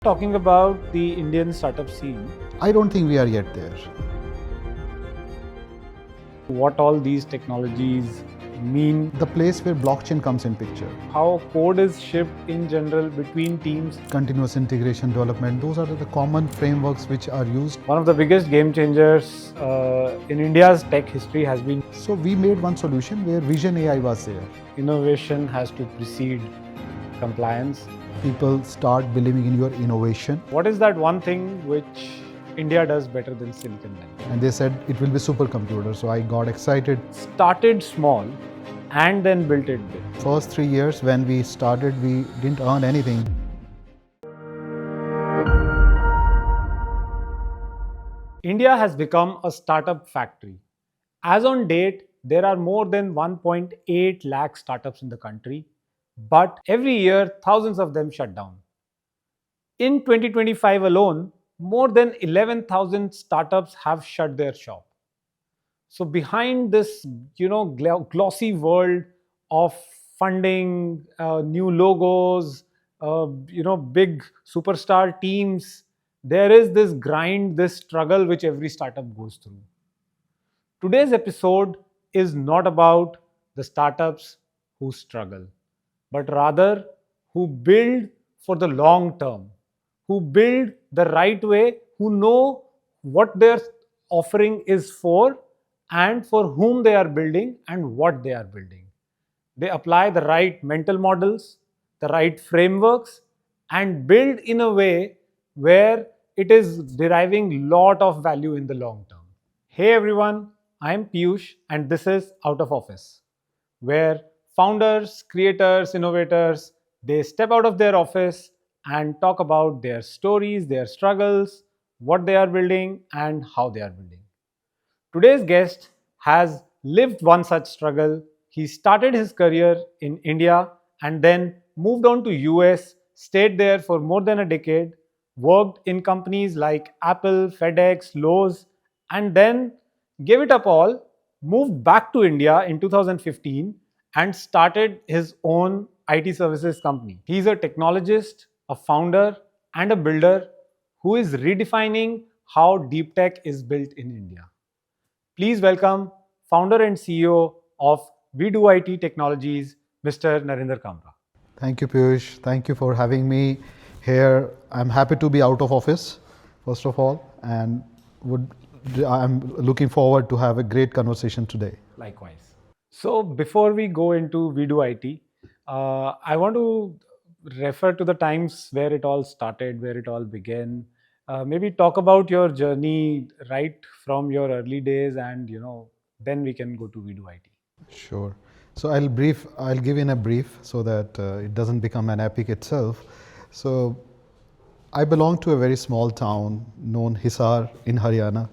Talking about the Indian startup scene, I don't think we are yet there. what all these technologies mean, The place where blockchain comes in picture, how code is shipped in general between teams. continuous integration development, those are the common frameworks which are used. One of the biggest game changers in India's tech history has been So we made one solution where vision AI was there. innovation has to precede compliance. People start believing in your innovation, What is that one thing which India does better than Silicon Valley? and they said it will be supercomputer. So I got excited. Started small and then built it big. First 3 years when we started, we didn't earn anything. India has become a startup factory. As on date, there are more than 1.8 lakh startups in the country, but every year, thousands of them shut down. In 2025 alone, more than 11,000 startups have shut their shop. So behind this, glossy world of funding, new logos, big superstar teams, there is this grind, this struggle which every startup goes through. Today's episode is not about the startups who struggle, but rather who build for the long term, who build the right way, who know what their offering is for and for whom they are building and what they are building. They apply the right mental models, the right frameworks, and build in a way where it is deriving lot of value in the long term. Hey everyone, I'm Piyush and this is Out of Office, where founders, creators, innovators, they step out of their office and talk about their stories, their struggles, what they are building and how they are building. Today's guest has lived one such struggle. He started his career in India and then moved on to US, stayed there for more than a decade, worked in companies like Apple, FedEx, Lowe, and then gave it up all, moved back to India in 2015 and started his own IT services company. He's a technologist, a founder, and a builder who is redefining how deep tech is built in India. Please welcome founder and CEO of VdoIT Technologies, Mr. Narender Kamra. Thank you, Piyush. Thank you for having me here. I'm happy to be out of office, first of all, and I'm looking forward to have a great conversation today. Likewise. So before we go into VdoIT, I want to refer to the times where it all started, where it all began. Maybe talk about your journey right from your early days, and then we can go to VdoIT. Sure. So I'll give in a brief so that it doesn't become an epic itself. So I belong to a very small town known Hisar in Haryana,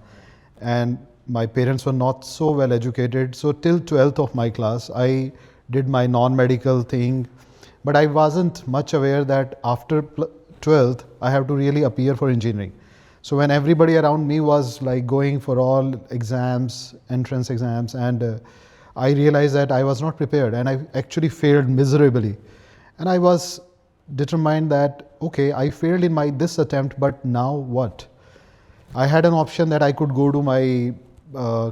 and my parents were not so well educated. So till 12th of my class, I did my non-medical thing, but I wasn't much aware that after 12th, I have to really appear for engineering. So when everybody around me was like going for all exams, entrance exams, and I realized that I was not prepared and I actually failed miserably. And I was determined that, okay, I failed in this attempt, but now what? I had an option that I could go to my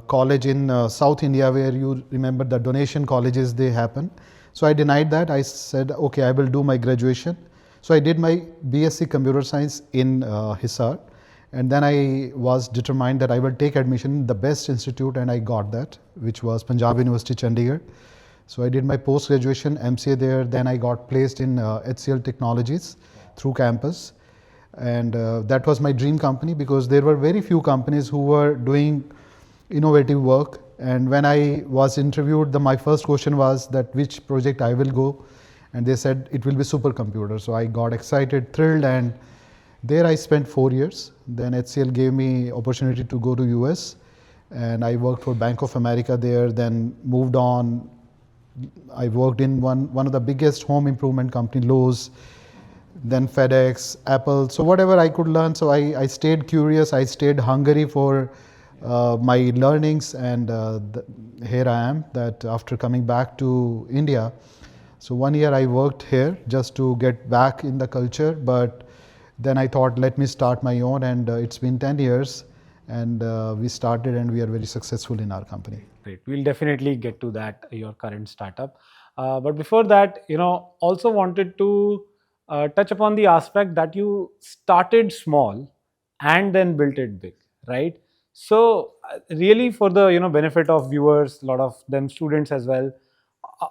college in South India, where you remember the donation colleges, they happen. So I denied that. I said, okay, I will do my graduation. So I did my BSc Computer Science in Hisar. And then I was determined that I will take admission in the best institute, and I got that, which was Punjab University, Chandigarh. So I did my post-graduation MCA there. Then I got placed in HCL Technologies through campus. And that was my dream company because there were very few companies who were doing innovative work. And when I was interviewed, my first question was that which project I will go. And they said it will be supercomputer. So I got excited, thrilled, and there I spent 4 years. Then HCL gave me opportunity to go to US, and I worked for Bank of America there, then moved on. I worked in one of the biggest home improvement company, Lowe's, then FedEx, Apple. So whatever I could learn, so I stayed curious, I stayed hungry for my learnings, and here I am, that after coming back to India. So 1 year I worked here just to get back in the culture, but Then I thought, let me start my own, and it's been 10 years, and we started, and we are very successful in our company. Great. We'll definitely get to that, your current startup. But before that, also wanted to touch upon the aspect that you started small and then built it big, right? So, really, for the benefit of viewers, a lot of them students as well,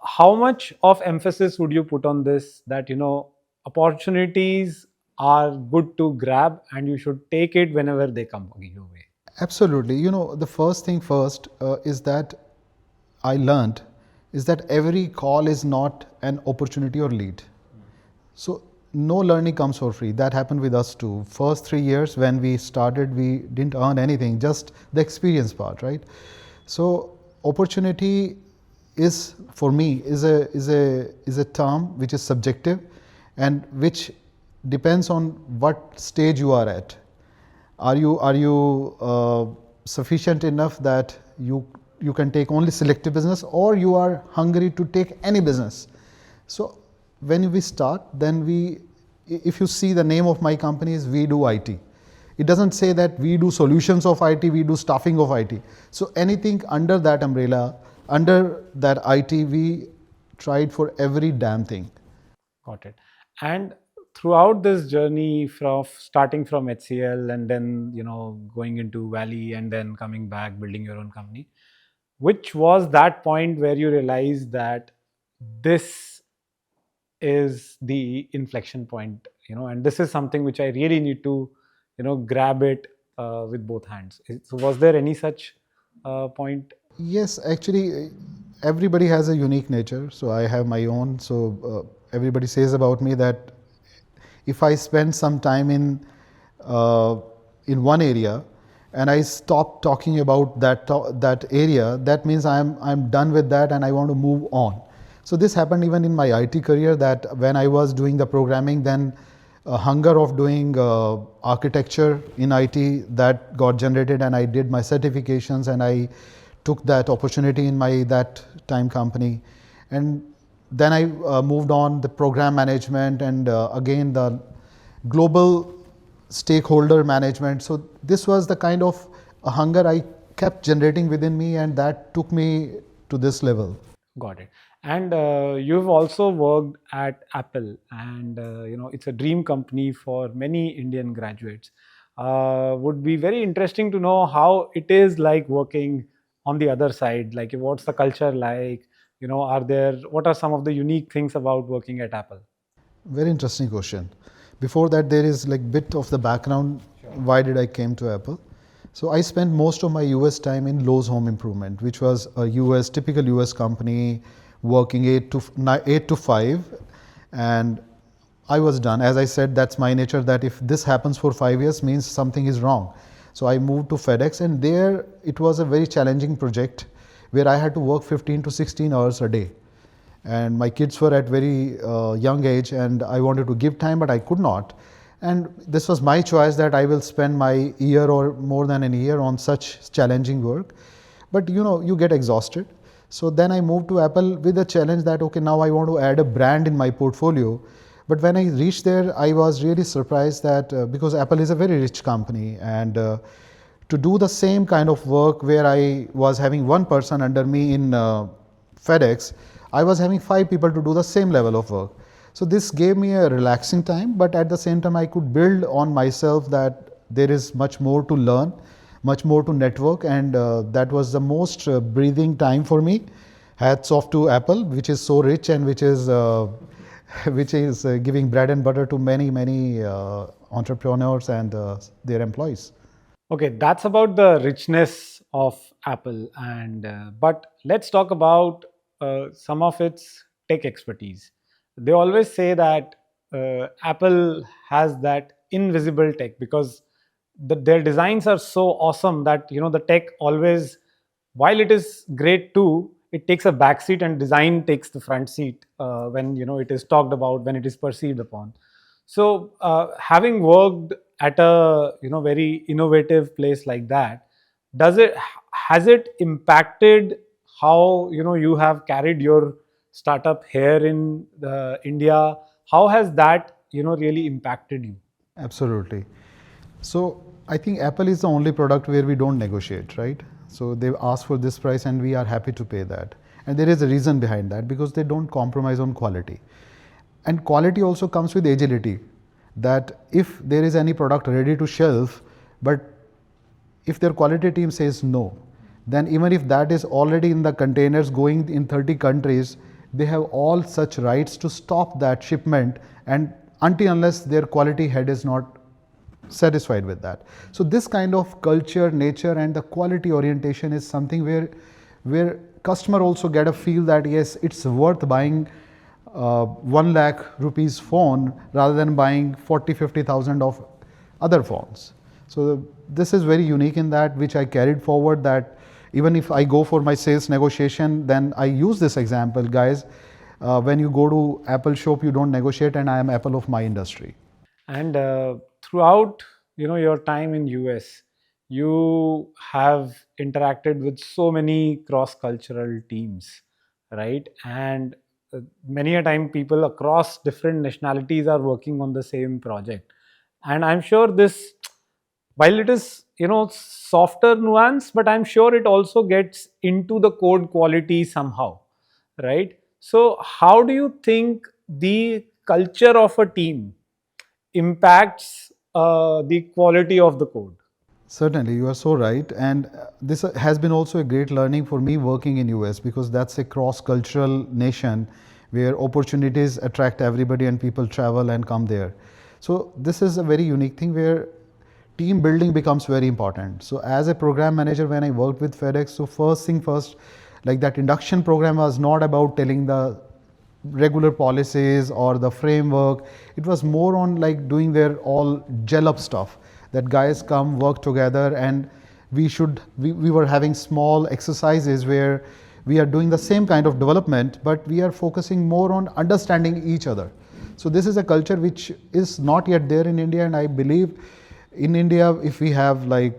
how much of emphasis would you put on this? That opportunities are good to grab, and you should take it whenever they come your way. Absolutely. The first thing first is that I learned is that every call is not an opportunity or lead. So no learning comes for free. That happened with us too. First 3 years when we started, we didn't earn anything, just the experience part, right? So opportunity is for me is a term which is subjective and which depends on what stage you are at. Are you sufficient enough that you can take only selective business, or you are hungry to take any business? So when we start, then if you see the name of my company is We Do IT. It doesn't say that we do solutions of IT, we do staffing of IT. So anything under that umbrella, under that IT, we tried for every damn thing. Got it. And throughout this journey, from starting from HCL and then going into Valley and then coming back, building your own company, which was that point where you realized that this is the inflection point, and this is something which I really need to, grab it with both hands. So, was there any such point? Yes, actually, everybody has a unique nature. So I have my own. So everybody says about me that if I spend some time uh, in one area and I stop talking about that area, that means I'm done with that and I want to move on. So this happened even in my IT career, that when I was doing the programming, then a hunger of doing architecture in IT that got generated, and I did my certifications, and I took that opportunity in my that time company. And then I moved on the program management, and again the global stakeholder management. So this was the kind of a hunger I kept generating within me, and that took me to this level. Got it. And you've also worked at Apple, and it's a dream company for many Indian graduates. Would be very interesting to know how it is like working on the other side. Like, what's the culture like? What are some of the unique things about working at Apple? Very interesting question. Before that, there is like bit of the background. Sure. Why did I came to Apple? So I spent most of my US time in Lowe's Home Improvement, which was a typical US company, working 8 to 5, and I was done. As I said, that's my nature. That if this happens for 5 years, means something is wrong. So I moved to FedEx, and there it was a very challenging project where I had to work 15 to 16 hours a day, and my kids were at very young age, and I wanted to give time but I could not. And this was my choice, that I will spend my year or more than a year on such challenging work, but you get exhausted. So then I moved to Apple with a challenge that, okay, now I want to add a brand in my portfolio. But when I reached there, I was really surprised that because Apple is a very rich company, and to do the same kind of work where I was having one person under me in FedEx, I was having 5 people to do the same level of work. So this gave me a relaxing time, but at the same time, I could build on myself that there is much more to learn, much more to network, and that was the most breathing time for me. Hats off to Apple, which is so rich and which is which is giving bread and butter to many entrepreneurs and their employees. Okay, that's about the richness of Apple, and but let's talk about some of its tech expertise. They always say that Apple has that invisible tech because their designs are so awesome that the tech always, while it is great too, it takes a back seat and design takes the front seat when it is talked about, when it is perceived upon. So, having worked at a very innovative place like that, does it has it impacted how you have carried your startup here in India? How has that really impacted you? Absolutely. So I think Apple is the only product where we don't negotiate, right? So they ask for this price and we are happy to pay that. And there is a reason behind that because they don't compromise on quality. And quality also comes with agility. That if there is any product ready to shelf, but if their quality team says no, then even if that is already in the containers going in 30 countries, they have all such rights to stop that shipment and until unless their quality head is not satisfied with that. So this kind of culture, nature and the quality orientation is something where customer also get a feel that yes, it's worth buying 1 lakh rupees phone rather than buying 40-50,000 of other phones. So this is very unique in that which I carried forward, that even if I go for my sales negotiation, then I use this example, guys. When you go to Apple shop, you don't negotiate, and I am Apple of my industry. And throughout, your time in US, you have interacted with so many cross-cultural teams, right? And many a time, people across different nationalities are working on the same project. And I'm sure this, while it is softer nuance, but I'm sure it also gets into the code quality somehow, right? So, how do you think the culture of a team impacts the quality of the code? Certainly, you are so right, and this has been also a great learning for me working in US because that's a cross-cultural nation where opportunities attract everybody and people travel and come there. So this is a very unique thing where team building becomes very important. So as a program manager, when I worked with FedEx, so first thing first, like that induction program was not about telling the regular policies or the framework. It was more on like doing their all gel up stuff, that guys come work together, and we were having small exercises where we are doing the same kind of development, but we are focusing more on understanding each other. So this is a culture which is not yet there in India, and I believe in India, if we have like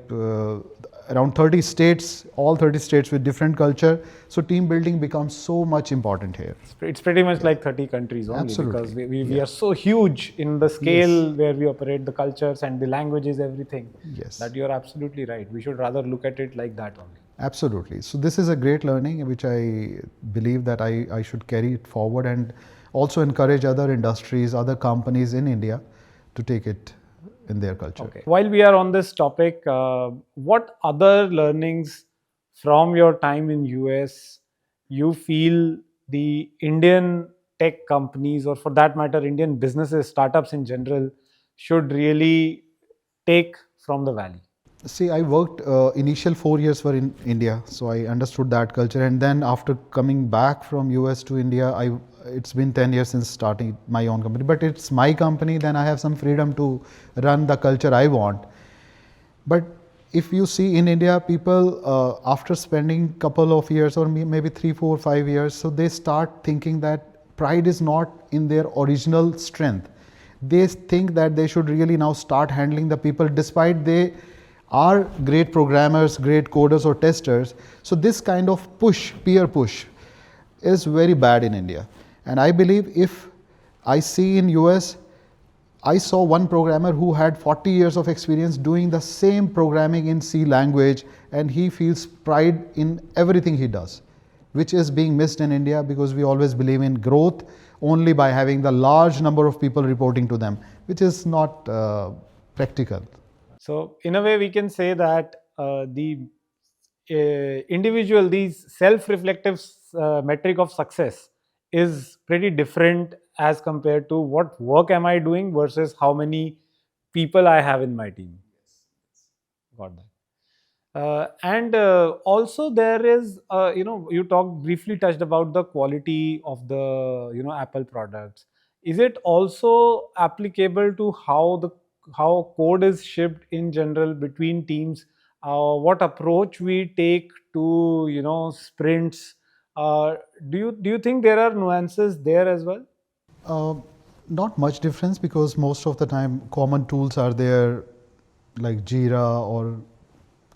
around 30 states, all 30 states with different culture, so team building becomes so much important here. It's pretty much like 30 countries only, Absolutely. because we Yeah. are so huge in the scale Yes. where we operate, the cultures and the languages, everything. Yes. That you're absolutely right. We should rather look at it like that only. Absolutely. So this is a great learning which I believe that I should carry it forward and also encourage other industries, other companies in India to take it in their culture. Okay. While we are on this topic, what other learnings from your time in US you feel the Indian tech companies, or for that matter, Indian businesses, startups in general, should really take from the valley? See, I worked initial 4 years were in India, so I understood that culture. And then after coming back from US to India, it's been 10 years since starting my own company. But it's my company, then I have some freedom to run the culture I want. But if you see in India, people after spending couple of years or maybe 3, 4, 5 years, so they start thinking that pride is not in their original strength. They think that they should really now start handling the people despite they are great programmers, great coders or testers. So this kind of push, peer push, is very bad in India. And I believe if I see in US, I saw one programmer who had 40 years of experience doing the same programming in C language, and he feels pride in everything he does, which is being missed in India because we always believe in growth only by having the large number of people reporting to them, which is not practical. So, in a way, we can say that the individual, these self-reflective metric of success is pretty different as compared to what work am I doing versus how many people I have in my team. Got that. And also there is, you talked briefly touched about the quality of the Apple products. Is it also applicable to how code is shipped in general between teams? What approach we take to sprints? Do you think there are nuances there as well? Uh, Not much difference because most of the time common tools are there, like Jira or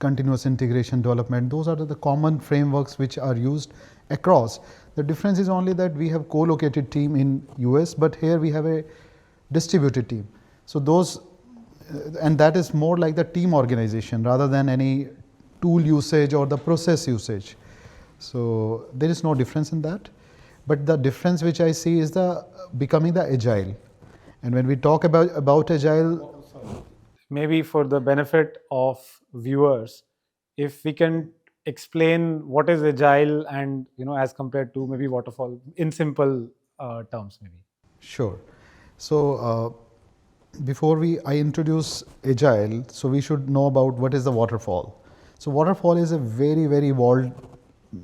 continuous integration development. Those are the common frameworks which are used across. The difference is only that we have co-located team in US, but here we have a distributed team. So those And that is more like the team organization rather than any tool usage or the process usage. So there is no difference in that. But the difference which I see is the becoming the agile. And when we talk about agile, Maybe for the benefit of viewers, if we can explain what is agile and as compared to maybe waterfall in simple terms, maybe. sure. So before I introduce agile, so we should know about what is the waterfall. So waterfall is a very evolved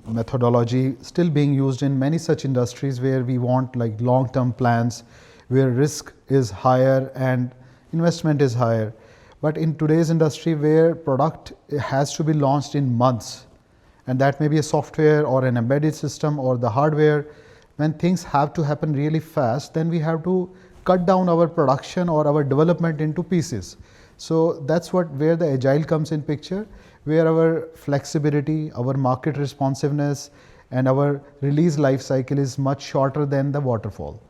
methodology still being used in many such industries where we want like long-term plans, where risk is higher and investment is higher. But in today's industry where product has to be launched in months, and that may be a software or an embedded system or the hardware, when things have to happen really fast, then we have to cut down our production or our development into pieces. So that's where the agile comes in picture, where our flexibility, our market responsiveness, and our release life cycle is much shorter than the waterfall.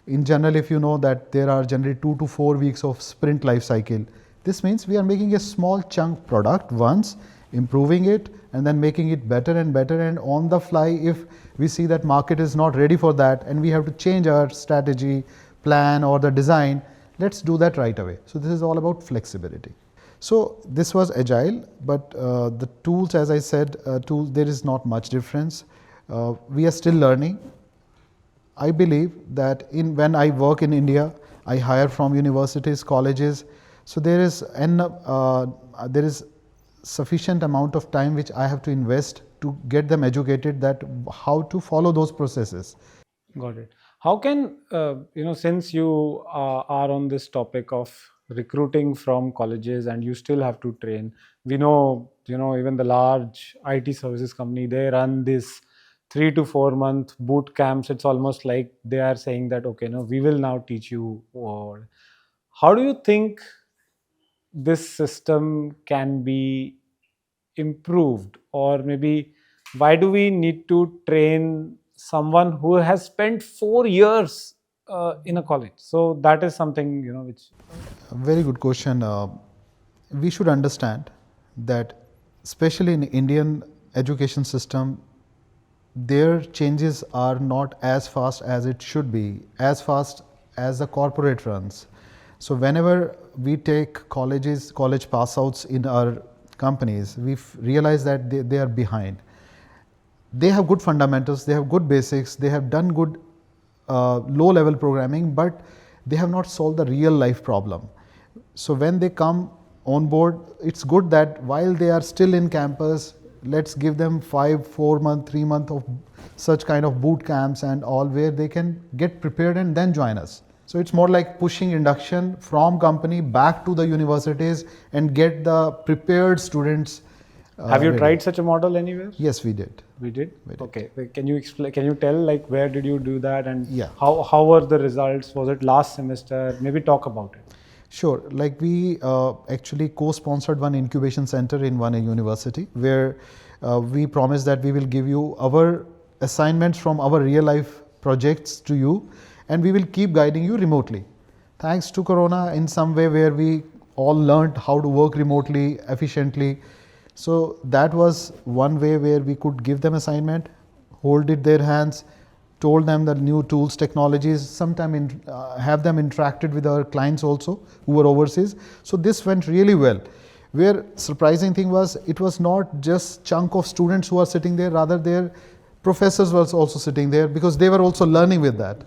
In general, if you know that there are generally 2 to 4 weeks of sprint life cycle, this means we are making a small chunk product once, improving it, and then making it better and better, and on the fly, if we see that market is not ready for that and we have to change our strategy, plan or the design, let's do that right away. So this is all about flexibility. So this was agile, but the tools, as I said, there is not much difference. We are still learning. I believe that when I work in India, I hire from universities, colleges. So there is sufficient amount of time which I have to invest to get them educated that how to follow those processes. Got it. How can, since you are on this topic of recruiting from colleges and you still have to train, we know, even the large IT services company, they run this 3 to 4 month boot camps. It's almost like they are saying that, okay, no, we will now teach you. Or how do you think this system can be improved, or maybe why do we need to train someone who has spent 4 years in a college? So that is something which. A very good question. We should understand that especially in Indian education system, their changes are not as fast as it should be, as fast as the corporate runs. So whenever we take college pass outs in our companies, we realize that they are behind. They have good fundamentals, they have good basics, they have done good low level programming, but they have not solved the real life problem. So when they come on board, it's good that while they are still in campus, let's give them 4 month, 3 month of such kind of boot camps and all, where they can get prepared and then join us. So it's more like pushing induction from company back to the universities and get the prepared students. Have you ready. tried such a model anywhere? Yes, we did. We did? We did. Okay. Can you explain? Can you tell like where did you do that, and Yeah. how were the results? Was it last semester? Maybe talk about it. Sure. Like we actually co-sponsored one incubation center in one university where we promised that we will give you our assignments from our real life projects to you, and we will keep guiding you remotely. Thanks to Corona, in some way where we all learned how to work remotely efficiently. So that was one way where we could give them assignment, hold it their hands, told them the new tools, technologies, sometime have them interacted with our clients also who were overseas. So this went really well. Where surprising thing was, it was not just chunk of students who are sitting there, rather their professors were also sitting there because they were also learning with that.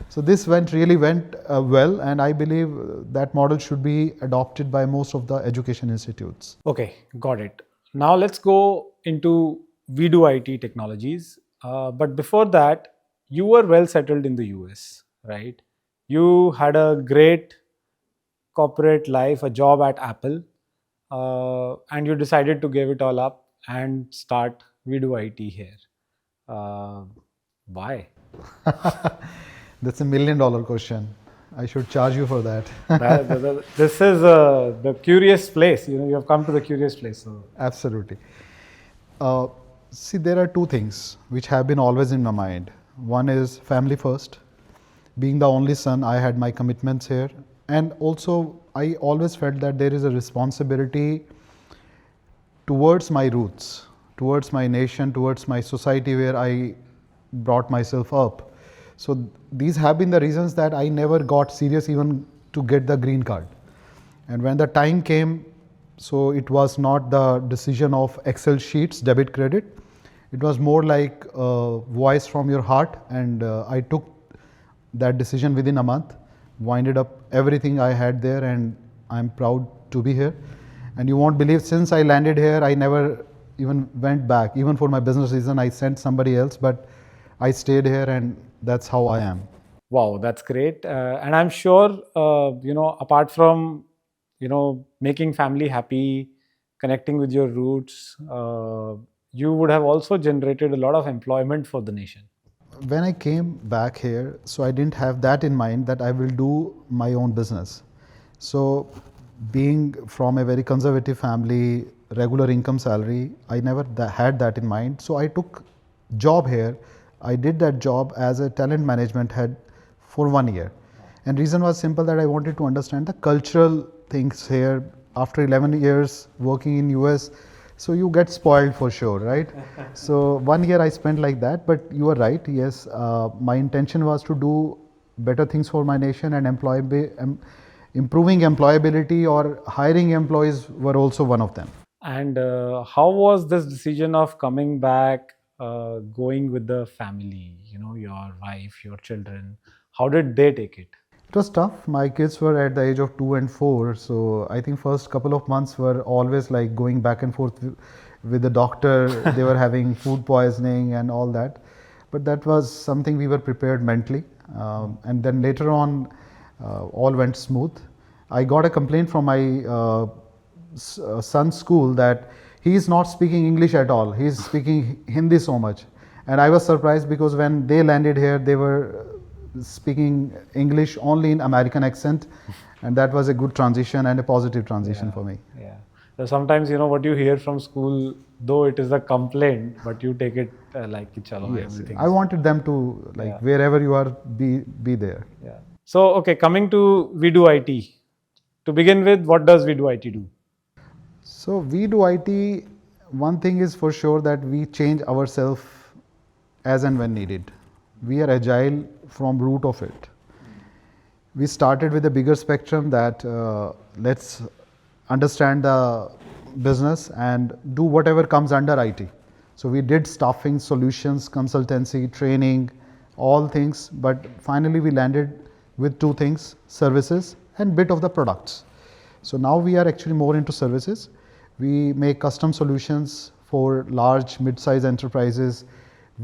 So this really went well, and I believe that model should be adopted by most of the education institutes. Okay, got it. Now let's go into VdoIT Technologies. But before that, you were well settled in the US, right? You had a great corporate life, a job at Apple, and you decided to give it all up and start VdoIT here. Uh, why? That's $1 million question. I should charge you for that. This is the curious place. You have come to the curious place. So. Absolutely. See, there are two things which have been always in my mind. One is family first. Being the only son, I had my commitments here. And also, I always felt that there is a responsibility towards my roots, towards my nation, towards my society where I brought myself up. So these have been the reasons that I never got serious even to get the green card. And when the time came, so it was not the decision of Excel sheets, debit, credit. It was more like a voice from your heart, and I took that decision within a month, winded up everything I had there, and I'm proud to be here. And you won't believe, since I landed here, I never even went back. Even for my business reason, I sent somebody else, but I stayed here, and that's how I am. Wow, that's great. And I'm sure, apart from, making family happy, connecting with your roots, you would have also generated a lot of employment for the nation. When I came back here, so I didn't have that in mind that I will do my own business. So, being from a very conservative family, regular income salary, I never had that in mind. So I took job here. I did that job as a talent management head for 1 year. And reason was simple, that I wanted to understand the cultural things here. After 11 years working in US, so you get spoiled for sure, right? So 1 year I spent like that, but you are right. Yes, my intention was to do better things for my nation, and improving employability or hiring employees were also one of them. And how was this decision of coming back, going with the family, your wife, your children? How did they take it? It was tough. My kids were at the age of 2 and 4, so I think first couple of months were always like going back and forth with the doctor. They were having food poisoning and all that, but that was something we were prepared mentally. And then later on, all went smooth. I got a complaint from my son's school that he is not speaking English at all. He is speaking Hindi so much, and I was surprised because when they landed here, they were speaking English only in American accent, and that was a good transition and a positive transition for me. Yeah. So sometimes, what you hear from school, though it is a complaint, but you take it like chalo, Yes, everything. I wanted them to, like, wherever you are, be there. Yeah. So, okay, coming to VdoIT. To begin with, what does VdoIT do? So we do IT. One thing is for sure, that we change ourselves as and when needed. We are agile from root of it. We started with a bigger spectrum, that let's understand the business and do whatever comes under IT. So we did staffing, solutions, consultancy, training, all things, but finally we landed with two things: services and bit of the products. So now we are actually more into services. We make custom solutions for large, mid-size enterprises.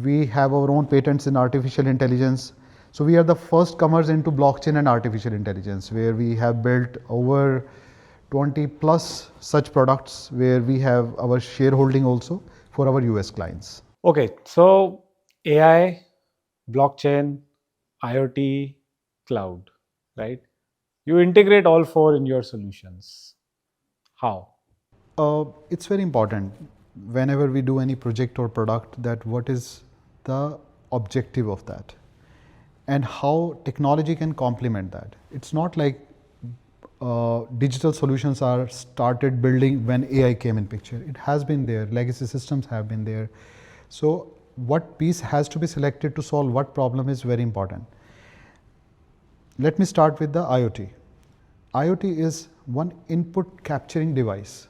We have our own patents in artificial intelligence. So we are the first comers into blockchain and artificial intelligence, where we have built over 20 plus such products, where we have our shareholding also for our US clients. Okay, so AI, blockchain, IoT, cloud, right? You integrate all four in your solutions. How? It's very important whenever we do any project or product, that what is the objective of that and how technology can complement that. It's not like digital solutions are started building when AI came in picture. It has been there, legacy systems have been there. So what piece has to be selected to solve what problem is very important. Let me start with the IoT. IoT is one input capturing device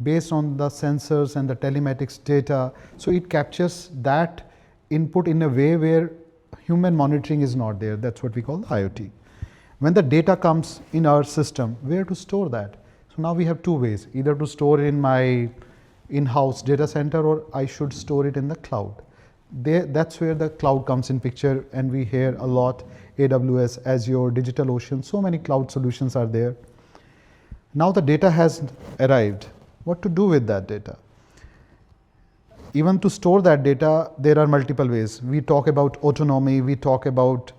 based on the sensors and the telematics data. So it captures that input in a way where human monitoring is not there. That's what we call IoT. When the data comes in our system, where to store that? So now we have two ways: either to store it in my in-house data center, or I should store it in the cloud. That's where the cloud comes in picture, and we hear a lot: AWS, Azure, DigitalOcean, so many cloud solutions are there. Now the data has arrived. What to do with that data? Even to store that data, there are multiple ways. We talk about autonomy, we talk about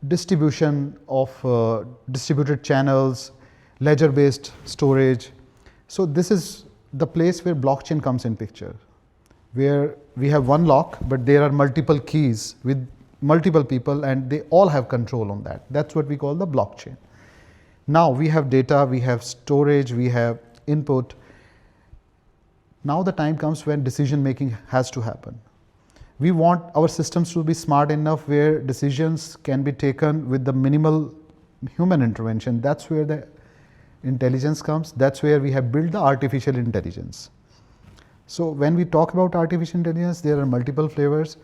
distribution of distributed channels, ledger-based storage. So this is the place where blockchain comes in picture, where we have one lock, but there are multiple keys with multiple people, and they all have control on that. That's what we call the blockchain. Now we have data, we have storage, we have input. Now the time comes when decision making has to happen. We want our systems to be smart enough where decisions can be taken with the minimal human intervention. That's where the intelligence comes. That's where we have built the artificial intelligence. So when we talk about artificial intelligence, there are multiple flavors.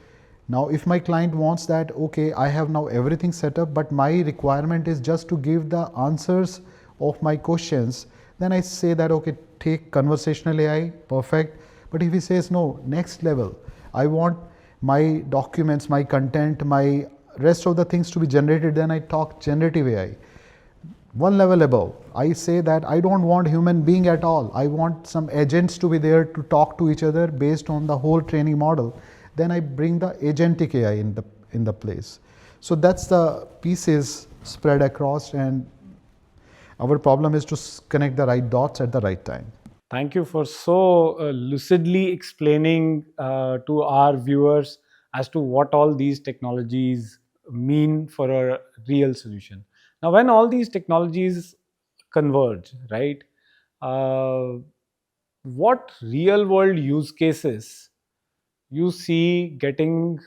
Now, if my client wants that, okay, I have now everything set up, but my requirement is just to give the answers of my questions, then I say that, okay, take conversational AI, perfect. But if he says, no, next level, I want my documents, my content, my rest of the things to be generated, then I talk generative AI. One level above, I say that I don't want human being at all. I want some agents to be there to talk to each other based on the whole training model. Then I bring the agentic AI in the place. So that's the pieces spread across, and our problem is to connect the right dots at the right time. Thank you for so lucidly explaining to our viewers as to what all these technologies mean for a real solution. Now, when all these technologies converge, right, uh, what real world use cases you see getting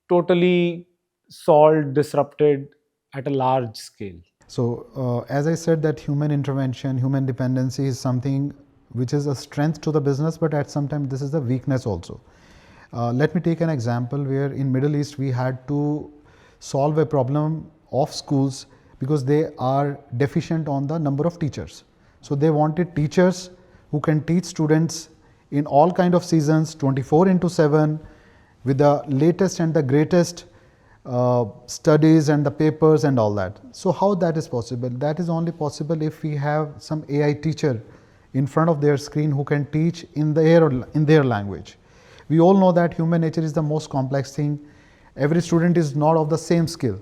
totally solved, disrupted at a large scale? So, as I said, that human intervention, human dependency is something which is a strength to the business, but at some time this is the weakness also. Let me take an example where in Middle East we had to solve a problem of schools because they are deficient on the number of teachers. So they wanted teachers who can teach students in all kind of seasons, 24/7, with the latest and the greatest studies and the papers and all that. So how that is possible? That is only possible if we have some AI teacher in front of their screen who can teach in their language. We all know that human nature is the most complex thing. Every student is not of the same skill.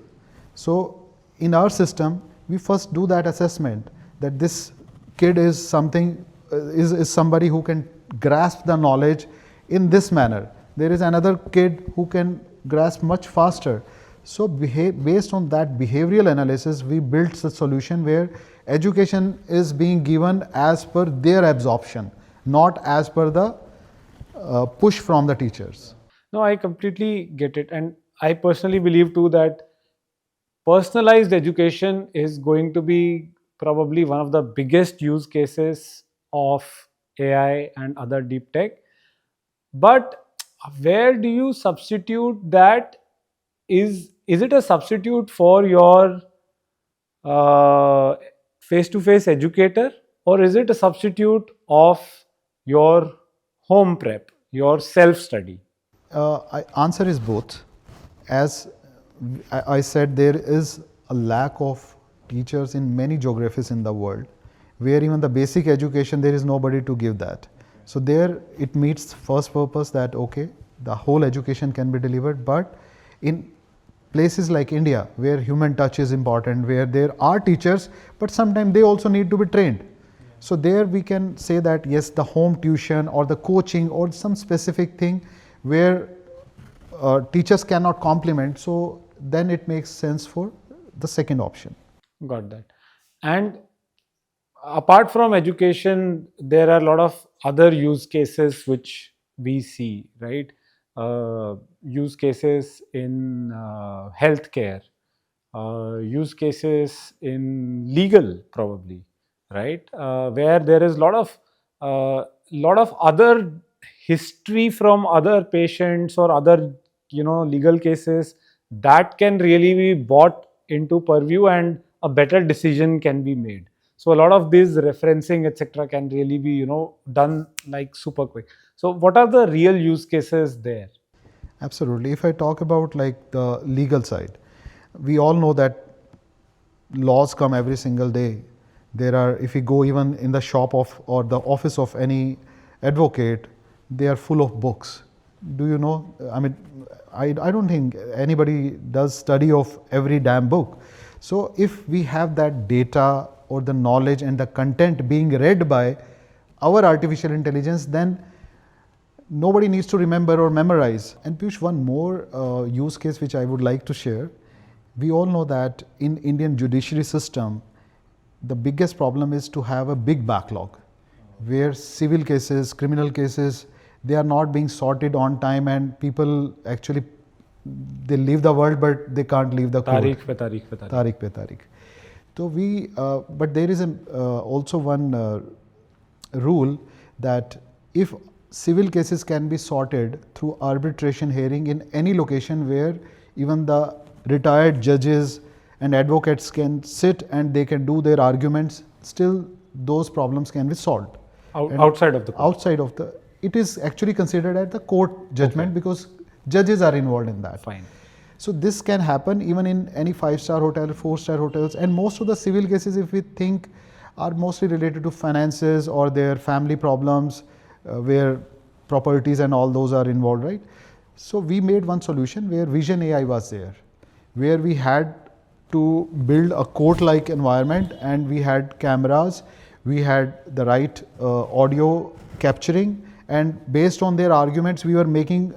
So in our system, we first do that assessment that this kid is somebody who can grasp the knowledge in this manner. There is another kid who can grasp much faster. So based on that behavioral analysis, we built a solution where education is being given as per their absorption, not as per the push from the teachers. No, I completely get it. And I personally believe too that personalized education is going to be probably one of the biggest use cases of AI and other deep tech. But where do you substitute that? Is it a substitute for your face to face educator, or is it a substitute of your home prep, your self study? Answer is both. As I said, there is a lack of teachers in many geographies in the world, where even the basic education there is nobody to give that. So there it meets first purpose that okay, the whole education can be delivered, but in places like India, where human touch is important, where there are teachers, but sometimes they also need to be trained. So there we can say that yes, the home tuition or the coaching or some specific thing where teachers cannot complement, so then it makes sense for the second option. Got that. And apart from education, there are a lot of other use cases which we see, right? Use cases in healthcare, use cases in legal, probably, right? Where there is a lot of other history from other patients or other legal cases that can really be brought into purview, and a better decision can be made. So a lot of this referencing etc can really be done like super quick. So what are the real use cases there? Absolutely. If I talk about like the legal side, we all know that laws come every single day. There are, if we go even in the shop of or the office of any advocate, they are full of books. Do you know? I mean, I don't think anybody does study of every damn book. So if we have that data or the knowledge and the content being read by our artificial intelligence, then nobody needs to remember or memorize. And Piyush, one more use case which I would like to share. We all know that in Indian judiciary system, the biggest problem is to have a big backlog where civil cases, criminal cases, they are not being sorted on time, and people actually they leave the world but they can't leave the code. Tarikh pe tarikh pe tarikh. Tariq pe tariq. So but there is also one rule that if civil cases can be sorted through arbitration hearing in any location where even the retired judges and advocates can sit and they can do their arguments, still those problems can be solved. Outside of the court. Outside of the, it is actually considered as the court judgment because judges are involved in that. Fine. So this can happen even in any 5-star hotel, 4-star hotels, and most of the civil cases, if we think, are mostly related to finances or their family problems, where properties and all those are involved, right? So we made one solution where Vision AI was there, where we had to build a court-like environment, and we had cameras, we had the right audio capturing, and based on their arguments, we were making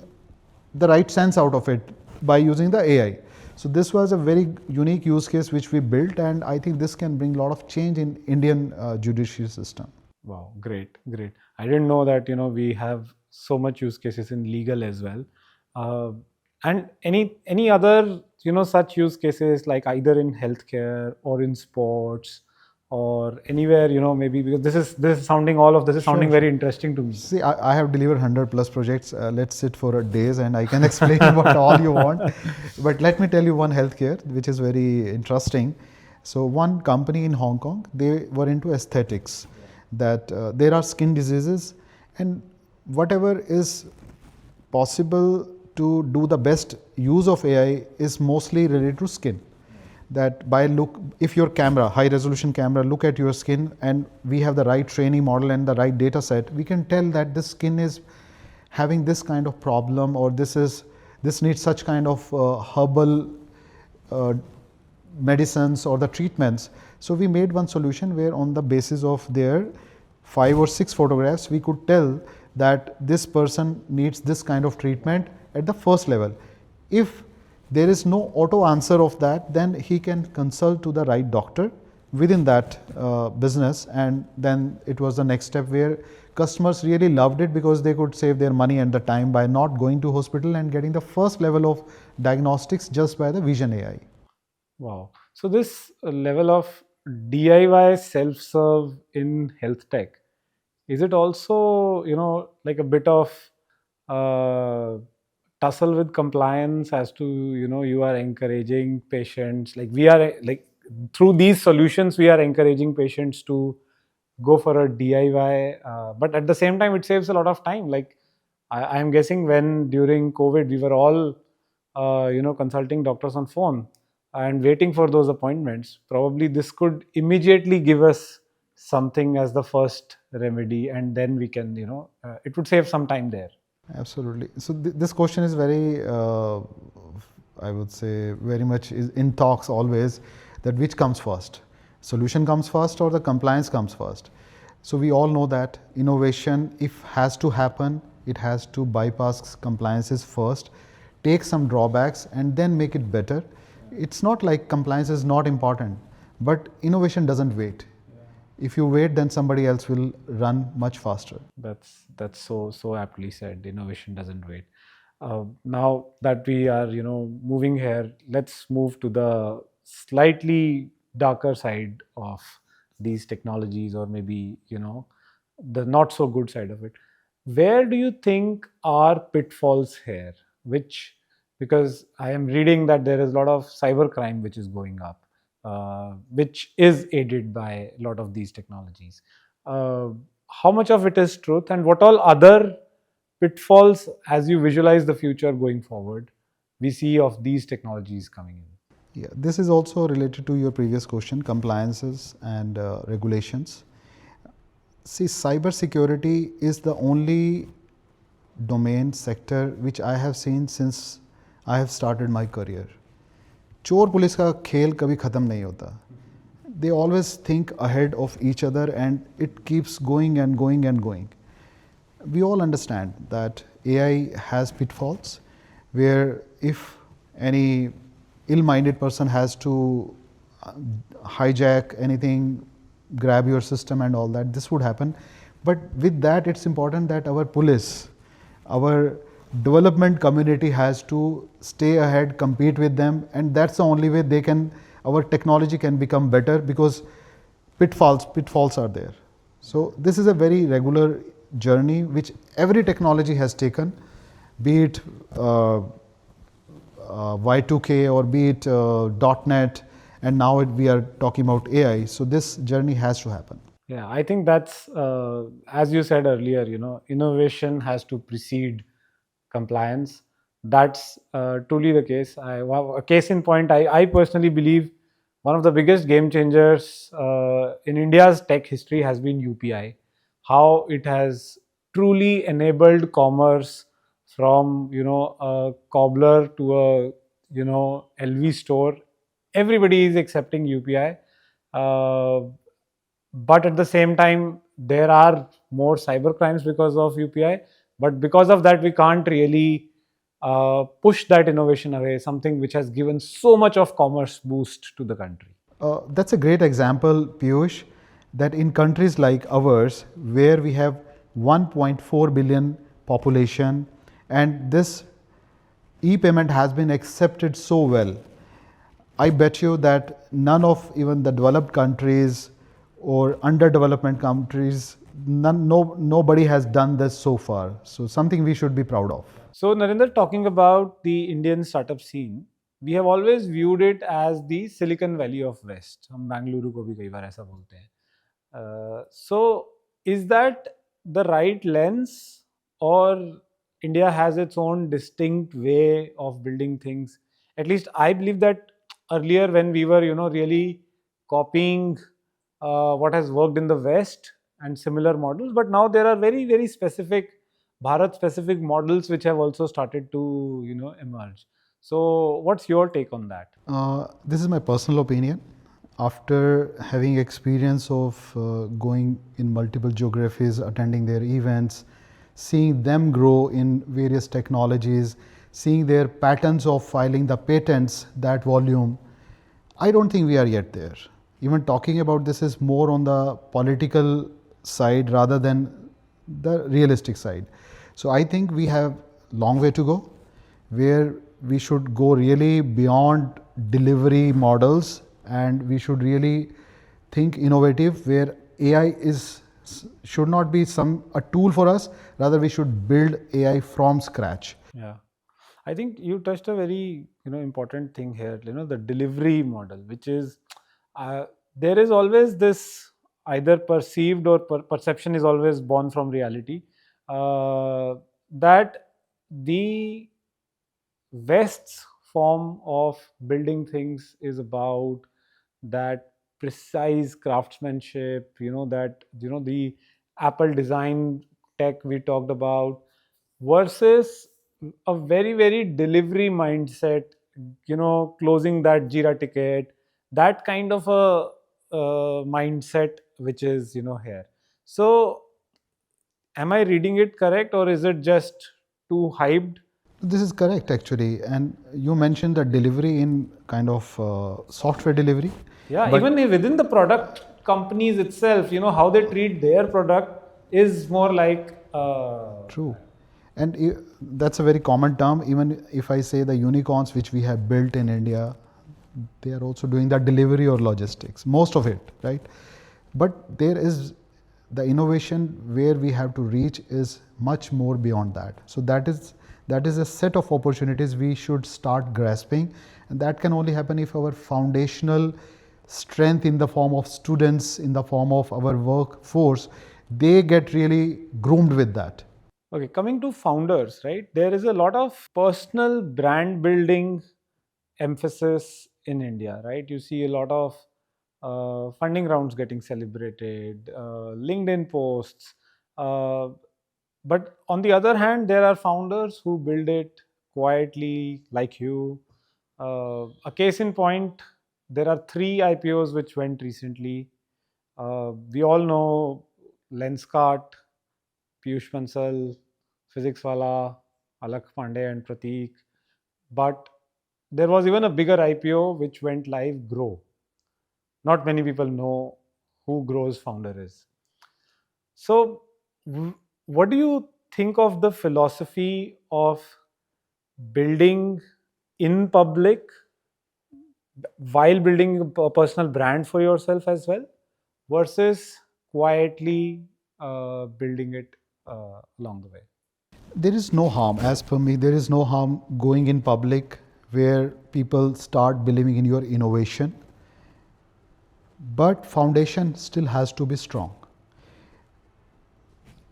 the right sense out of it by using the AI. So this was a very unique use case which we built, and I think this can bring a lot of change in Indian judiciary system. Wow, great, great. I didn't know that we have so much use cases in legal as well. And any other such use cases, like either in healthcare or in sports or anywhere, maybe, because this is sounding, all of this is sounding Sure. very interesting to me. See, I have delivered 100 plus projects. Let's sit for a days and I can explain what all you want. But let me tell you one healthcare, which is very interesting. So one company in Hong Kong, they were into aesthetics, that there are skin diseases, and whatever is possible to do the best use of AI is mostly related to skin. That by look, if your camera, high resolution camera, look at your skin, and we have the right training model and the right data set, we can tell that this skin is having this kind of problem, or this needs such kind of herbal medicines or the treatments. So we made one solution where on the basis of their 5 or 6 photographs, we could tell that this person needs this kind of treatment at the first level. If there is no auto answer of that, then he can consult to the right doctor within that business, and then it was the next step where customers really loved it because they could save their money and the time by not going to hospital and getting the first level of diagnostics just by the Vision AI. Wow. So this level of DIY self-serve in health tech, is it also, like a bit of tussle with compliance as to, you are encouraging patients, like we are, like through these solutions, we are encouraging patients to go for a DIY, but at the same time, it saves a lot of time. Like I'm guessing when during COVID, we were all, consulting doctors on phone and waiting for those appointments. Probably this could immediately give us something as the first remedy, and then we can, it would save some time there. Absolutely. So this question is very, I would say, very much is in talks always, that which comes first? Solution comes first or the compliance comes first? So we all know that innovation, if has to happen, it has to bypass compliances first, take some drawbacks and then make it better. It's not like compliance is not important, but innovation doesn't wait. If you wait, then somebody else will run much faster. That's so aptly said. Innovation doesn't wait. Now that we are moving here, let's move to the slightly darker side of these technologies, or maybe the not so good side of it. Where do you think are pitfalls here? Which, because I am reading that there is a lot of cybercrime which is going up, which is aided by a lot of these technologies. How much of it is truth, and what all other pitfalls, as you visualize the future going forward, we see of these technologies coming in? Yeah, this is also related to your previous question, compliances and regulations. See, cybersecurity is the only domain sector which I have seen since I have started my career. चोर police का खेल कभी ख़त्म नहीं होता. They always think ahead of each other, and it keeps going and going and going. We all understand that AI has pitfalls, where if any ill-minded person has to hijack anything grab your system and all that. This would happen. But with that, it's important that our police, our development community has to stay ahead, compete with them, and that's the only way our technology can become better, because pitfalls are there. So this is a very regular journey which every technology has taken, be it Y2K or be it .NET, and now we are talking about AI. So this journey has to happen. Yeah, I think that's as you said earlier. Innovation has to precede compliance. That's truly the case. A case in point. I personally believe one of the biggest game changers in India's tech history has been UPI. How it has truly enabled commerce from a cobbler to a LV store. Everybody is accepting UPI. But at the same time, there are more cyber crimes because of UPI. But because of that, we can't really push that innovation away, something which has given so much of commerce boost to the country. That's a great example, Piyush, that in countries like ours, where we have 1.4 billion population, and this e-payment has been accepted so well, I bet you that none of even the developed countries or underdevelopment countries, nobody has done this so far. So something we should be proud of. So, Narinder, talking about the Indian startup scene, we have always viewed it as the Silicon Valley of West. हम बेंगलुरु को भी कई बार ऐसा बोलते हैं. So, is that the right lens, or India has its own distinct way of building things? At least I believe that earlier, when we were, really copying what has worked in the West and similar models, but now there are very, very specific Bharat specific models which have also started to, emerge. So, what's your take on that? This is my personal opinion. After having experience of going in multiple geographies, attending their events, seeing them grow in various technologies, seeing their patterns of filing the patents, that volume, I don't think we are yet there. Even talking about this is more on the political side rather than the realistic side. So I think we have long way to go, where we should go really beyond delivery models, and we should really think innovative, where AI should not be a tool for us, rather we should build AI from scratch. Yeah. I think you touched a very important thing here. The delivery model, which is there is always this either perceived or perception is always born from reality, that the West's form of building things is about that precise craftsmanship. That the Apple design tech we talked about, versus a very, very delivery mindset, closing that Jira ticket, that kind of a mindset which is here. So am I reading it correct, or is it just too hyped? This is correct actually, and you mentioned the delivery in kind of software delivery. Yeah, But even within the product companies itself, how they treat their product is more like true. And that's a very common term. Even if I say the unicorns which we have built in India, they are also doing the delivery or logistics, most of it, right? But there is the innovation where we have to reach is much more beyond that. So that is a set of opportunities we should start grasping, and that can only happen if our foundational strength in the form of students, in the form of our workforce, they get really groomed with that. okay, coming to founders, right? There is a lot of personal brand building emphasis in India, right? You see a lot of funding rounds getting celebrated, LinkedIn posts. Uh, but on the other hand, there are founders who build it quietly, like you. A case in point, there are three IPOs which went recently. We all know Lenskart, Piyush Bansal, Physics Wala, Alak Pandey, and Prateek. But there was even a bigger IPO which went live, Grow. Not many people know who grows founder is. So, what do you think of the philosophy of building in public while building a personal brand for yourself as well, versus quietly building it along the way? There is no harm, as per me, there is no harm going in public where people start believing in your innovation, but foundation still has to be strong.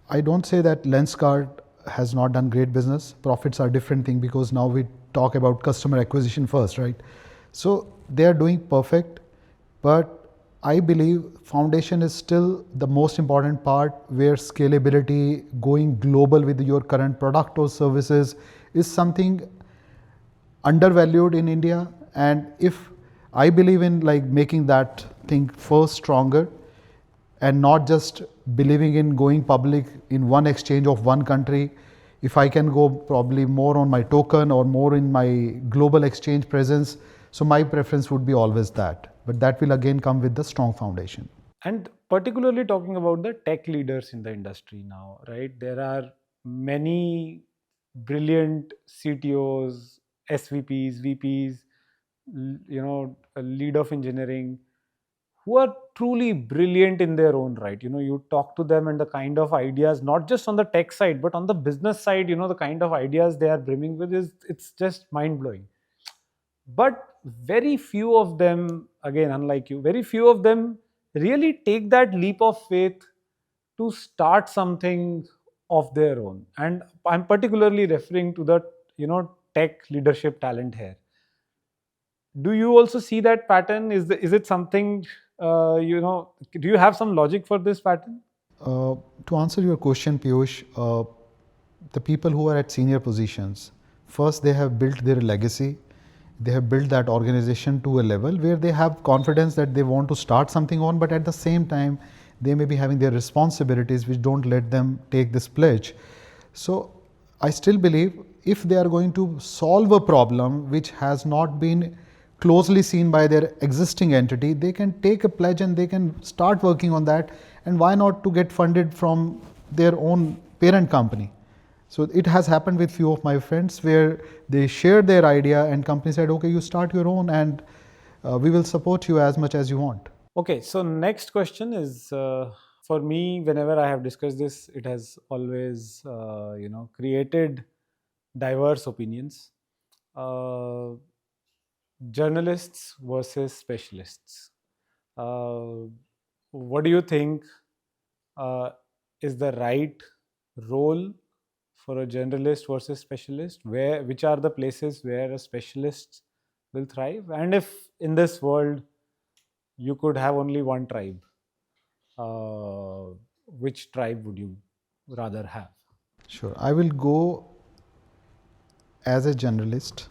I don't say that Lenskart has not done great business. Profits are different thing because now we talk about customer acquisition first, right? So they are doing perfect, but I believe foundation is still the most important part where scalability, going global with your current product or services is something undervalued in India. And if I believe in like making that thing first stronger and not just believing in going public in one exchange of one country. If I can go probably more on my token or more in my global exchange presence, so my preference would be always that. But that will again come with the strong foundation. And particularly talking about the tech leaders in the industry now, right? There are many brilliant CTOs, SVPs, VPs, a lead of engineering, who are truly brilliant in their own right. You talk to them and the kind of ideas, not just on the tech side, but on the business side, the kind of ideas they are brimming with it's just mind blowing. But very few of them, again, unlike you, very few of them really take that leap of faith to start something of their own. And I'm particularly referring to the tech leadership talent here. Do you also see that pattern? Is it something, do you have some logic for this pattern? Uh, to answer your question, Piyush, the people who are at senior positions, first they have built their legacy. They have built that organization to a level where they have confidence that they want to start something on, but at the same time, they may be having their responsibilities which don't let them take this pledge. So I still believe if they are going to solve a problem which has not been closely seen by their existing entity, they can take a pledge and they can start working on that. And why not to get funded from their own parent company? So it has happened with few of my friends where they shared their idea and company said, okay, you start your own and we will support you as much as you want. Okay, so next question is, for me, whenever I have discussed this, it has always created diverse opinions. Uh, Journalists versus specialists. Uh, what do you think uh, is the right role for a generalist versus specialist? Which are the places where a specialist will thrive? And if in this world you could have only one tribe, uh, which tribe would you rather have? Sure. I will go as a generalist.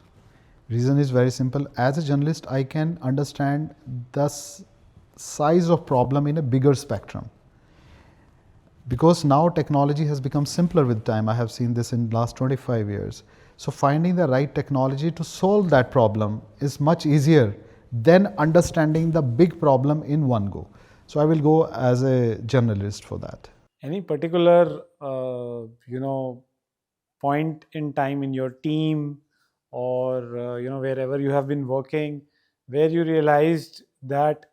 Reason is very simple. As a journalist, I can understand the size of problem in a bigger spectrum. Because now technology has become simpler with time. I have seen this in the last 25 years. So finding the right technology to solve that problem is much easier than understanding the big problem in one go. So I will go as a generalist for that. Any particular, point in time in your team, or wherever you have been working, where you realized that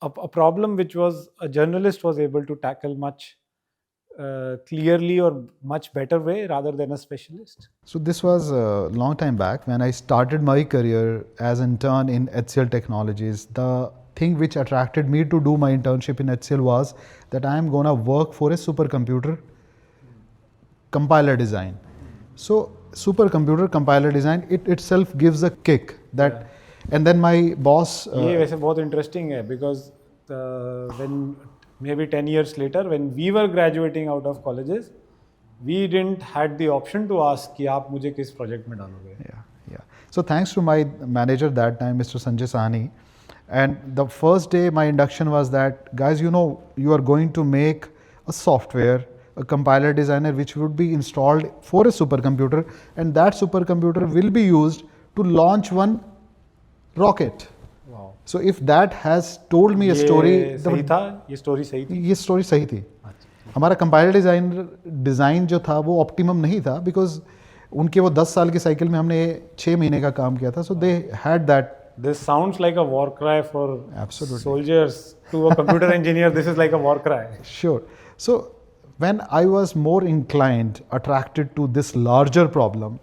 a problem which was a journalist was able to tackle much clearly or much better way rather than a specialist? So this was a long time back when I started my career as an intern in HCL Technologies. The thing which attracted me to do my internship in HCL was that I am going to work for a supercomputer compiler design. So supercomputer compiler design, it itself gives a kick that, yeah. And then my boss. ये वैसे बहुत interesting है, because when maybe 10 years later, when we were graduating out of colleges, we didn't had the option to ask कि आप मुझे किस project में डालोगे. Yeah, yeah. So thanks to my manager that time, Mr. Sanjay Sahni, and the first day my induction was that, guys, you are going to make a software, a compiler designer which would be installed for a supercomputer, and that supercomputer will be used to launch one rocket. Wow. So if that has told me a story, ये सही था, ये story सही थी. ये story सही थी. हमारा कंपाइलर डिज़ाइन जो था वो ऑप्टिमम नहीं था, बिकॉज उनके वो 10 साल की साइकिल में हमने 6 महीने का काम किया था. So they had that. This sounds like a war cry for Absolutely. soldiers. To a computer engineer, this is like a war cry. Sure. So when I was more inclined, attracted to this larger problem,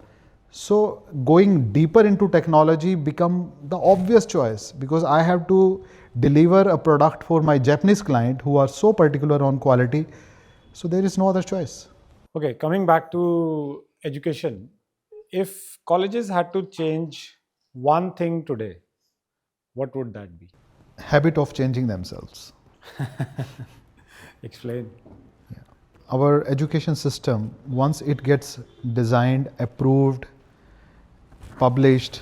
so going deeper into technology become the obvious choice, because I have to deliver a product for my Japanese client who are so particular on quality. So there is no other choice. Okay, coming back to education, if colleges had to change one thing today, what would that be? Habit of changing themselves. Explain. Our education system, once it gets designed, approved, published,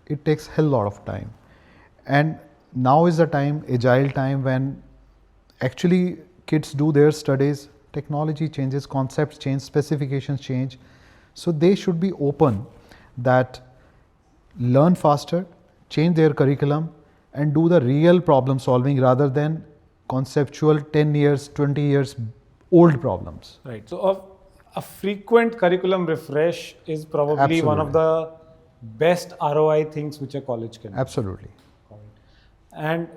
it takes a hell lot of time. And now is the time, agile time, when actually kids do their studies, technology changes, concepts change, specifications change. So they should be open that learn faster, change their curriculum, and do the real problem solving rather than conceptual 10 years, 20 years old problems. Right. So a frequent curriculum refresh is probably one of Absolutely. the best ROI things which a college can do. Absolutely. And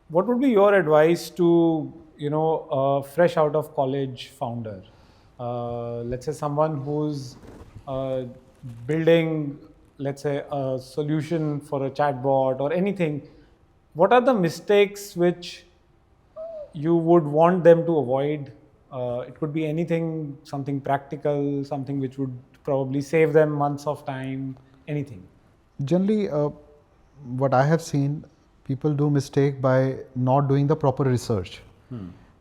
what would be your advice to, a fresh out of college founder? Let's say someone who's building, let's say, a solution for a chatbot or anything. What are the mistakes which you would want them to avoid? It could be anything, something practical, something which would probably save them months of time, anything. Generally, what I have seen, people do mistake by not doing the proper research.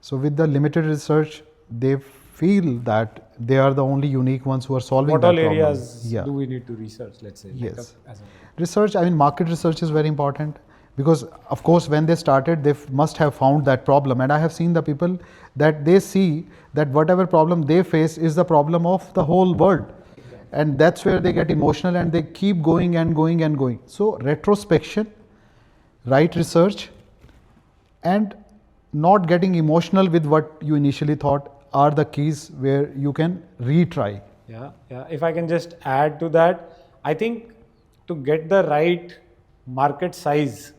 So with the limited research, they feel that they are the only unique ones who are solving What that all problem. areas Yeah. do we need to research, let's say? Yes. As a Research, I mean, market research is very important, because of course when they started, they must have found that problem. And I have seen the people that they see that whatever problem they face is the problem of the whole world. And that's where they get emotional and they keep going and going and going. So retrospection, right research, and not getting emotional with what you initially thought are the keys where you can retry. Yeah. If I can just add to that, I think to get the right market size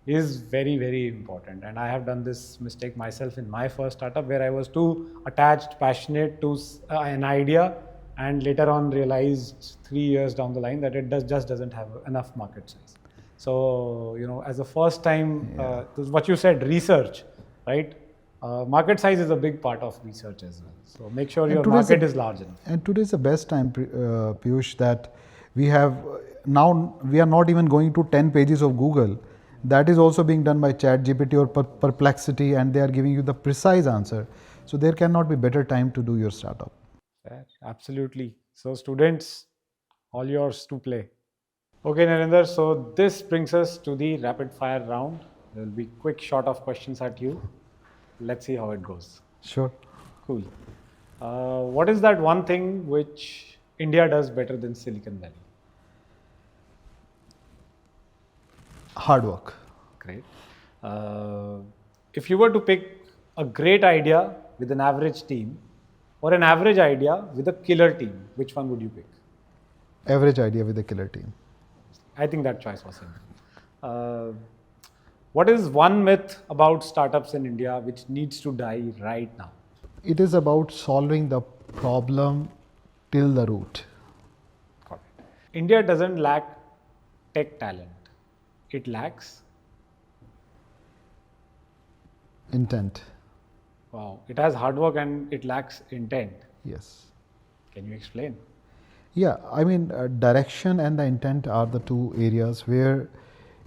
is very, very important. And I have done this mistake myself in my first startup, where I was too attached, passionate to an idea, and later on realized 3 years down the line that it just doesn't have enough market size. So, as a first time, what you said, research, right? Market size is a big part of research as well. So make sure your market is large enough. And today is the best time, Piyush, that we have now, we are not even going to 10 pages of Google. That is also being done by ChatGPT or Perplexity, and they are giving you the precise answer. So there cannot be better time to do your startup. Yeah, absolutely. So students, all yours to play. Okay, Narinder, so this brings us to the rapid fire round. There will be quick shot of questions at you. Let's see how it goes. Sure. Cool. What is that one thing which India does better than Silicon Valley? Hard work. Great. If you were to pick a great idea with an average team or an average idea with a killer team, which one would you pick? Average idea with a killer team. I think that choice was simple. What is one myth about startups in India which needs to die right now? It is about solving the problem till the root. Got it. India doesn't lack tech talent. It lacks. Intent. Wow. It has hard work and it lacks intent. Yes. Can you explain? Yeah, I mean, direction and the intent are the two areas where,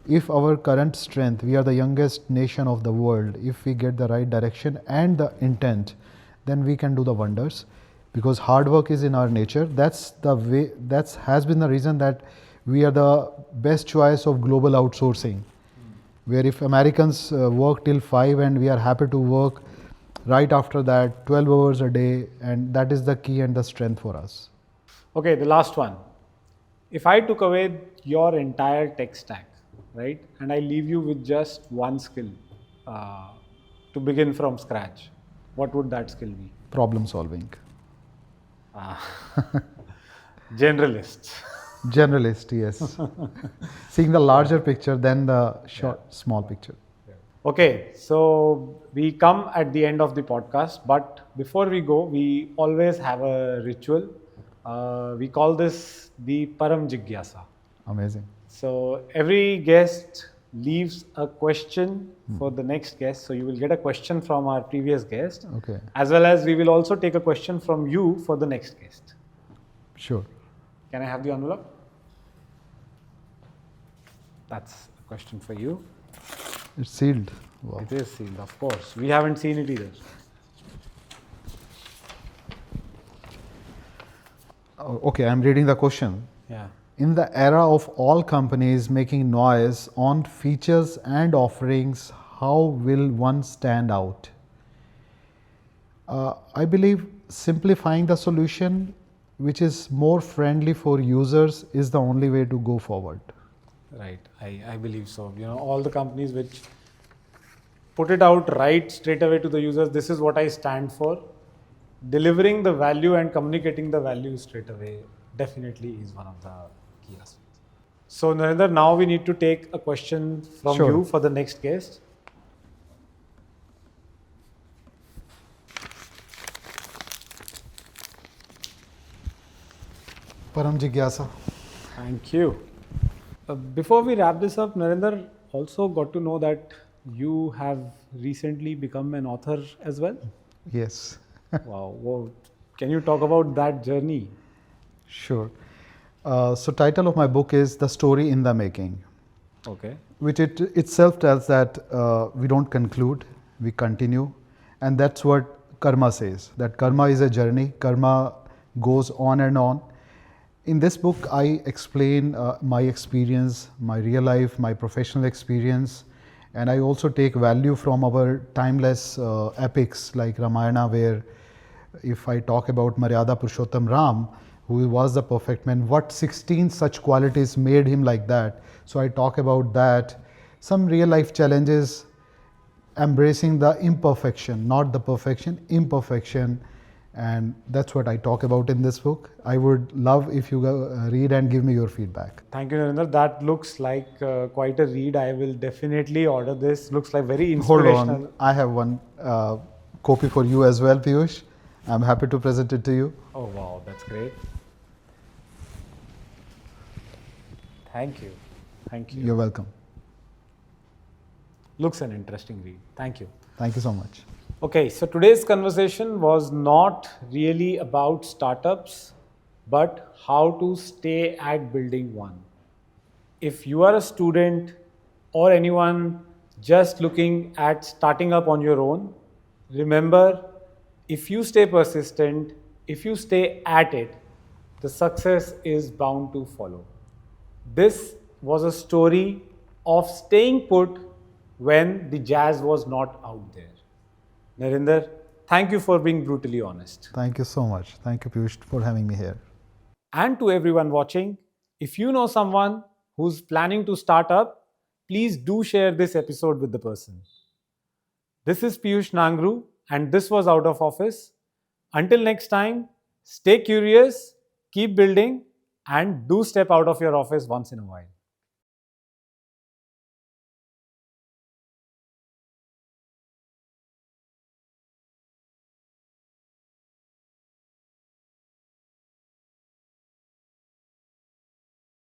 if our current strength, we are the youngest nation of the world, if we get the right direction and the intent, then we can do the wonders, because hard work is in our nature. That's the way, that has been the reason that we are the best choice of global outsourcing, where if Americans work till 5 and we are happy to work right after that 12 hours a day, and that is the key and the strength for us. Okay, the last one. If I took away your entire tech stack, right? And I leave you with just one skill uh, to begin from scratch. What would that skill be? Problem solving. Generalist. Generalist, yes. Seeing the larger picture than the small picture. Okay, so we come at the end of the podcast, but before we go, we always have a ritual. We call this the Param Jigyasa. Amazing. So every guest leaves a question for the next guest. So you will get a question from our previous guest, Okay. as well as we will also take a question from you for the next guest. Sure. Can I have the envelope? That's a question for you. It's sealed. Wow. It is sealed, of course. We haven't seen it either. Oh, okay, I'm reading the question. Yeah. In the era of all companies making noise on features and offerings, how will one stand out? I believe simplifying the solution, which is more friendly for users, is the only way to go forward. Right. I believe so. All the companies which put it out right straight away to the users, this is what I stand for. Delivering the value and communicating the value straight away definitely is one of the key aspects. So Narender, now we need to take a question from Sure. you for the next guest. Param Jigyasa. Thank you. Before we wrap this up, Narender, also got to know that you have recently become an author as well. Yes. Wow. Whoa. Can you talk about that journey? Sure. So title of my book is The Story in the Making, Okay. which it itself tells that we don't conclude, we continue. And that's what karma says, that karma is a journey, karma goes on and on. In this book, I explain my experience, my real life, my professional experience, and I also take value from our timeless epics like Ramayana, where if I talk about Maryada Purushottam Ram, who was the perfect man, what 16 such qualities made him like that. So I talk about that, some real life challenges, embracing the imperfection, not the perfection, imperfection. And that's what I talk about in this book. I would love if you read and give me your feedback. Thank you, Narendra. That looks like quite a read. I will definitely order this. Looks like very Hold inspirational. on, I have one copy for you as well, Piyush. I'm happy to present it to you. Oh, wow. That's great. Thank you. Thank you. You're welcome. Looks an interesting read. Thank you. Thank you so much. Okay, so today's conversation was not really about startups, but how to stay at building one. If you are a student or anyone just looking at starting up on your own, remember, if you stay persistent, if you stay at it, the success is bound to follow. This was a story of staying put when the jazz was not out there. Narinder, thank you for being brutally honest. Thank you so much. Thank you, Piyush, for having me here. And to everyone watching, if you know someone who's planning to start up, please do share this episode with the person. This is Piyush Nangru, and this was Out of Office. Until next time, stay curious, keep building, and do step out of your office once in a while.